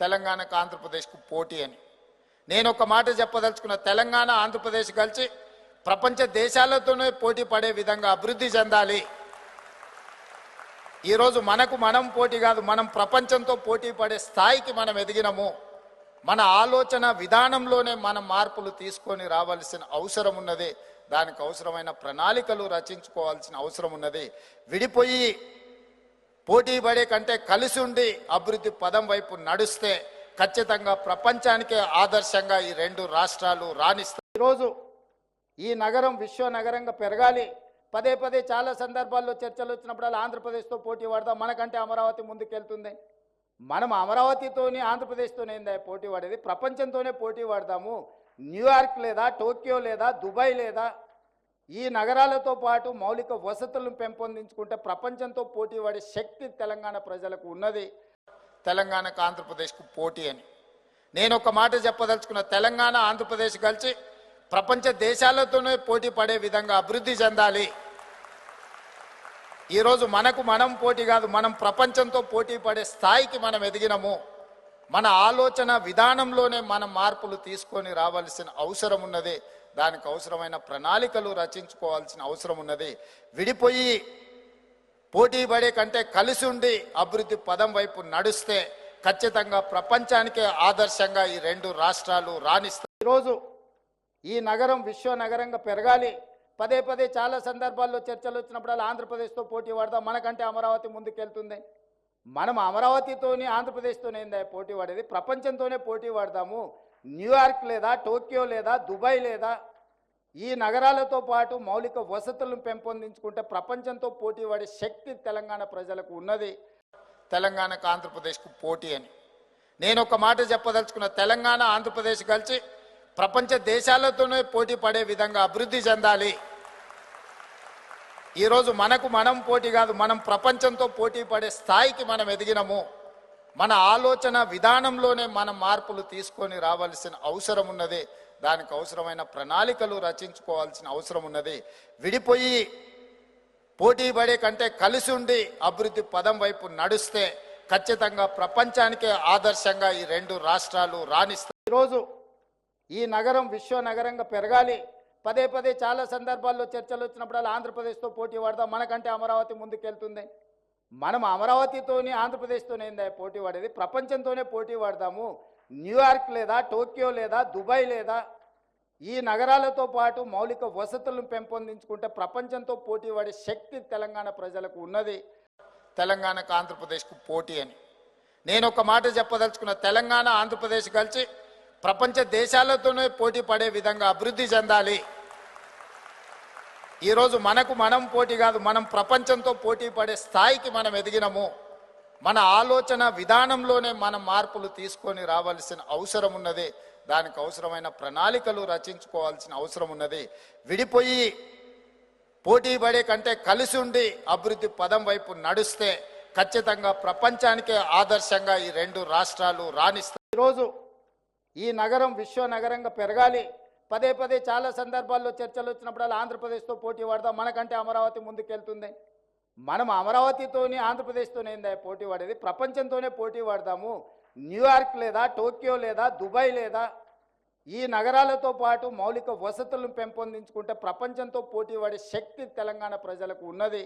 తెలంగాణకు ఆంధ్రప్రదేశ్కు పోటీ అని. నేను ఒక మాట చెప్పదలుచుకున్న, తెలంగాణ ఆంధ్రప్రదేశ్ కలిసి ప్రపంచ దేశాలతోనే పోటీ పడే విధంగా అభివృద్ధి చెందాలి. ఈరోజు మనకు మనం పోటీ కాదు, మనం ప్రపంచంతో పోటీ పడే స్థాయికి మనం ఎదిగినము. మన ఆలోచన విధానంలోనే మనం మార్పులు తీసుకొని రావాల్సిన అవసరం ఉన్నది. దానికి అవసరమైన ప్రణాళికలు రచించుకోవాల్సిన అవసరం ఉన్నది. విడిపోయి పోటీ పడే కంటే కలిసి ఉండి అభివృద్ధి పదం వైపు నడుస్తే ఖచ్చితంగా ప్రపంచానికే ఆదర్శంగా ఈ రెండు రాష్ట్రాలు రాణిస్తాయి. ఈరోజు ఈ నగరం విశ్వ నగరంగా పెరగాలి. పదే పదే చాలా సందర్భాల్లో చర్చలు వచ్చినప్పుడల్లా ఆంధ్రప్రదేశ్తో పోటీ పడదాం, మనకంటే అమరావతి ముందుకెళ్తుంది. మనం అమరావతితోని ఆంధ్రప్రదేశ్తోనే ఏందా పోటీ పడేది? ప్రపంచంతోనే పోటీ పడదాము. న్యూయార్క్ లేదా, టోక్యో లేదా, దుబాయ్ లేదా, ఈ నగరాలతో పాటు మౌలిక వసతులను పెంపొందించుకుంటే ప్రపంచంతో పోటీ పడే శక్తి తెలంగాణ ప్రజలకు ఉన్నది. తెలంగాణకు ఆంధ్రప్రదేశ్కు పోటీ అని. నేను ఒక మాట చెప్పదలుచుకున్న, తెలంగాణ ఆంధ్రప్రదేశ్ కలిసి ప్రపంచ దేశాలతోనే పోటీ పడే విధంగా అభివృద్ధి చెందాలి. ఈరోజు మనకు మనం పోటీ కాదు, మనం ప్రపంచంతో పోటీ పడే స్థాయికి మనం ఎదిగినము. మన ఆలోచన విధానంలోనే మనం మార్పులు తీసుకొని రావాల్సిన అవసరం ఉన్నది. దానికి అవసరమైన ప్రణాళికలు రచించుకోవాల్సిన అవసరం ఉన్నది. విడిపోయి పోటీ పడే కంటే కలిసి ఉండి అభివృద్ధి పదం వైపు నడుస్తే ఖచ్చితంగా ప్రపంచానికే ఆదర్శంగా ఈ రెండు రాష్ట్రాలు రాణిస్తాయి. ఈరోజు ఈ నగరం విశ్వ నగరంగా పెరగాలి. పదే పదే చాలా సందర్భాల్లో చర్చలు వచ్చినప్పుడల్లా ఆంధ్రప్రదేశ్తో పోటీ పడదాం, మనకంటే అమరావతి ముందుకెళ్తుంది. మనం అమరావతితోని ఆంధ్రప్రదేశ్తోనే ఏందా పోటీ పడేది? ప్రపంచంతోనే పోటీ పడదాము. న్యూయార్క్ లేదా, టోక్యో లేదా, దుబాయ్ లేదా, ఈ నగరాలతో పాటు మౌలిక వసతులను పెంపొందించుకుంటే ప్రపంచంతో పోటీ పడే శక్తి తెలంగాణ ప్రజలకు ఉన్నది. తెలంగాణకు ఆంధ్రప్రదేశ్కు పోటీ అని. నేను ఒక మాట చెప్పదలుచుకున్న, తెలంగాణ ఆంధ్రప్రదేశ్ కలిసి ప్రపంచ దేశాలతోనే పోటీ పడే విధంగా అభివృద్ధి చెందాలి. ఈరోజు మనకు మనం పోటీ కాదు, మనం ప్రపంచంతో పోటీ పడే స్థాయికి మనం ఎదిగినము. మన ఆలోచన విధానంలోనే మనం మార్పులు తీసుకొని రావాల్సిన అవసరం ఉన్నది. దానికి అవసరమైన ప్రణాళికలు రచించుకోవాల్సిన అవసరం ఉన్నది. విడిపోయి పోటీ పడే కంటే కలిసి ఉండి అభివృద్ధి పదం వైపు నడుస్తే ఖచ్చితంగా ప్రపంచానికే ఆదర్శంగా ఈ రెండు రాష్ట్రాలు రాణిస్తాయి. ఈరోజు ఈ నగరం విశ్వ నగరంగా పెరగాలి. పదే పదే చాలా సందర్భాల్లో చర్చలు వచ్చినప్పుడల్లా ఆంధ్రప్రదేశ్తో పోటీ పడదాం, మనకంటే అమరావతి ముందుకెళ్తుంది. మనం అమరావతితోని ఆంధ్రప్రదేశ్తోనే ఏందా పోటీ పడేది? ప్రపంచంతోనే పోటీ పడదాము. న్యూయార్క్ లేదా, టోక్యో లేదా, దుబాయ్ లేదా, ఈ నగరాలతో పాటు మౌలిక వసతులను పెంపొందించుకుంటే ప్రపంచంతో పోటీ పడే శక్తి తెలంగాణ ప్రజలకు ఉన్నది. తెలంగాణకు ఆంధ్రప్రదేశ్కు పోటీ అని. నేను ఒక మాట చెప్పదలుచుకున్న, తెలంగాణ ఆంధ్రప్రదేశ్ కలిసి ప్రపంచ దేశాలతోనే పోటీ పడే విధంగా అభివృద్ధి చెందాలి. ఈరోజు మనకు మనం పోటీ కాదు, మనం ప్రపంచంతో పోటీ పడే స్థాయికి మనం ఎదిగినము. మన ఆలోచన విధానంలోనే మనం మార్పులు తీసుకొని రావాల్సిన అవసరం ఉన్నది. దానికి అవసరమైన ప్రణాళికలు రచించుకోవాల్సిన అవసరం ఉన్నది. విడిపోయి పోటీ పడే కంటే కలిసి ఉండి అభివృద్ధి పదం వైపు నడుస్తే ఖచ్చితంగా ప్రపంచానికే ఆదర్శంగా ఈ రెండు రాష్ట్రాలు రాణిస్తాయి. ఈరోజు ఈ నగరం విశ్వ నగరంగా పెరగాలి. పదే పదే చాలా సందర్భాల్లో చర్చలు వచ్చినప్పుడల్లా ఆంధ్రప్రదేశ్తో పోటీ పడదాం, మనకంటే అమరావతి ముందుకెళ్తుంది. మనం అమరావతితోని ఆంధ్రప్రదేశ్తోనే ఏందా పోటీ పడేది? ప్రపంచంతోనే పోటీ పడదాము. న్యూయార్క్ లేదా, టోక్యో లేదా, దుబాయ్ లేదా, ఈ నగరాలతో పాటు మౌలిక వసతులను పెంపొందించుకుంటే ప్రపంచంతో పోటీ పడే శక్తి తెలంగాణ ప్రజలకు ఉన్నది.